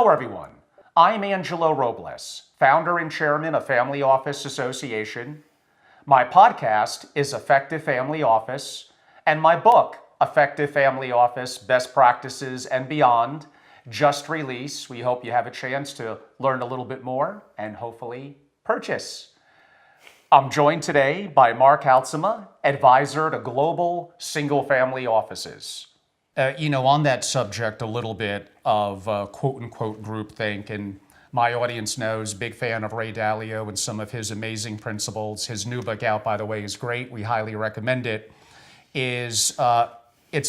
Hello, everyone. I'm Angelo Robles, founder and chairman of Family Office Association. My podcast is Effective Family Office, and my book, Effective Family Office Best Practices and Beyond, just released. We hope you have a chance to learn a little bit more and hopefully purchase. I'm joined today by Mark Haltsema, advisor to global single-family offices. On that subject a little bit of quote-unquote groupthink, and my audience knows, big fan of Ray Dalio and some of his amazing principles. His new book out, by the way, is great. We highly recommend it. It's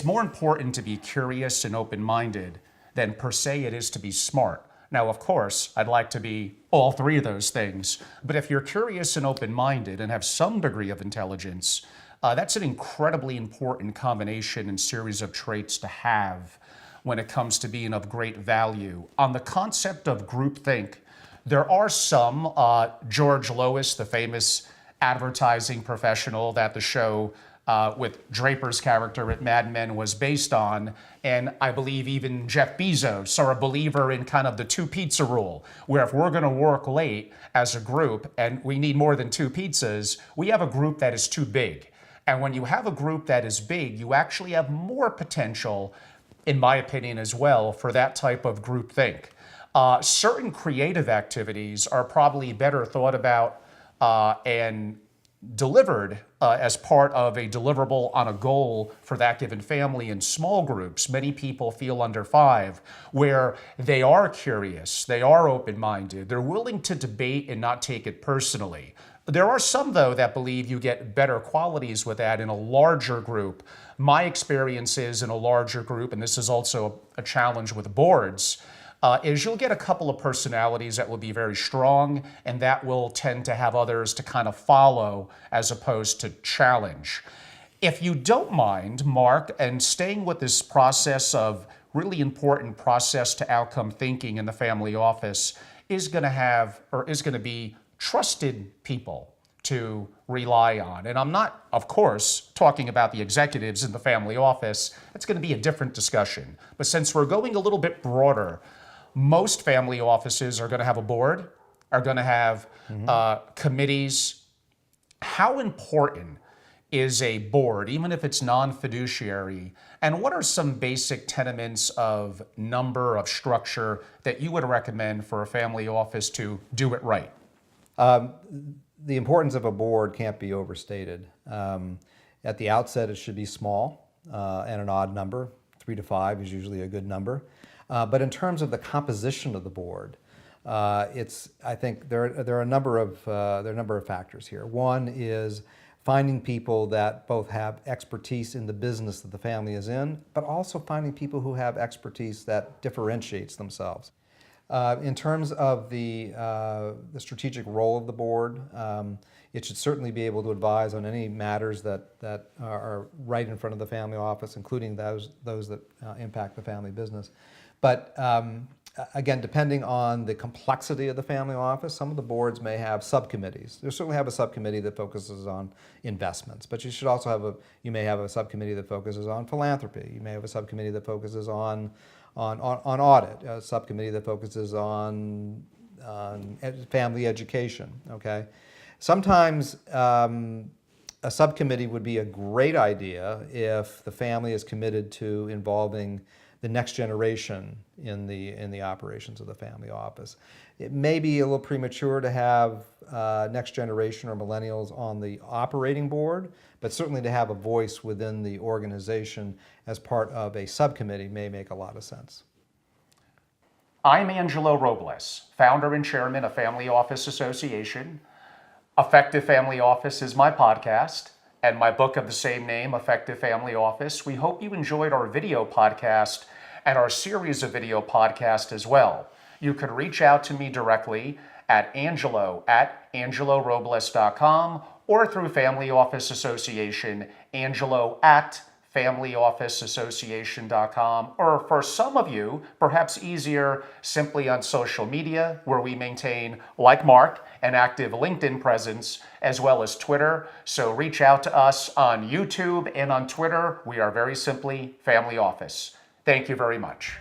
more important to be curious and open-minded than per se it is to be smart. Now, of course, I'd like to be all three of those things, but if you're curious and open-minded and have some degree of intelligence, that's an incredibly important combination and series of traits to have when it comes to being of great value. On the concept of groupthink, there are some. George Lois, the famous advertising professional that the show with Draper's character at Mad Men was based on, and I believe even Jeff Bezos are a believer in kind of the two pizza rule, where if we're going to work late as a group and we need more than two pizzas, we have a group that is too big. And when you have a group that is big, you actually have more potential, in my opinion as well, for that type of groupthink. Certain creative activities are probably better thought about and delivered as part of a deliverable on a goal for that given family in small groups. Many people feel under five, where they are curious, they are open-minded, they're willing to debate and not take it personally. There are some, though, that believe you get better qualities with that in a larger group. My experience is in a larger group, and this is also a challenge with boards, is you'll get a couple of personalities that will be very strong, and that will tend to have others to kind of follow as opposed to challenge. If you don't mind, Mark, and staying with this process of really important process to outcome thinking in the family office is going to be trusted people to rely on. And I'm not, of course, talking about the executives in the family office. That's going to be a different discussion. But since we're going a little bit broader, most family offices are going to have a board, are going to have committees. How important is a board, even if it's non-fiduciary? And what are some basic tenements of number, of structure that you would recommend for a family office to do it right? The importance of a board can't be overstated. At the outset, it should be small and an odd number. 3 to 5 is usually a good number. But in terms of the composition of the board, I think there are a number of factors here. One is finding people that both have expertise in the business that the family is in, but also finding people who have expertise that differentiates themselves. In terms of the strategic role of the board, it should certainly be able to advise on any matters that are right in front of the family office, including those that impact the family business. But again, depending on the complexity of the family office, some of the boards may have subcommittees. They certainly have a subcommittee that focuses on investments, but you should also you may have a subcommittee that focuses on philanthropy. You may have a subcommittee that focuses on audit, a subcommittee that focuses on family education, okay? Sometimes a subcommittee would be a great idea if the family is committed to involving the next generation in the operations of the family office. It may be a little premature to have next generation or millennials on the operating board, but certainly to have a voice within the organization as part of a subcommittee may make a lot of sense. I'm Angelo Robles, founder and chairman of Family Office Association. Effective Family Office is my podcast, and my book of the same name, Effective Family Office. We hope you enjoyed our video podcast and our series of video podcasts as well. You can reach out to me directly at angelo@angelorobles.com or through Family Office Association, angelo@familyofficeassociation.com, or for some of you, perhaps easier, simply on social media, where we maintain, like Mark, an active LinkedIn presence, as well as Twitter. So reach out to us on YouTube and on Twitter. We are very simply Family Office. Thank you very much.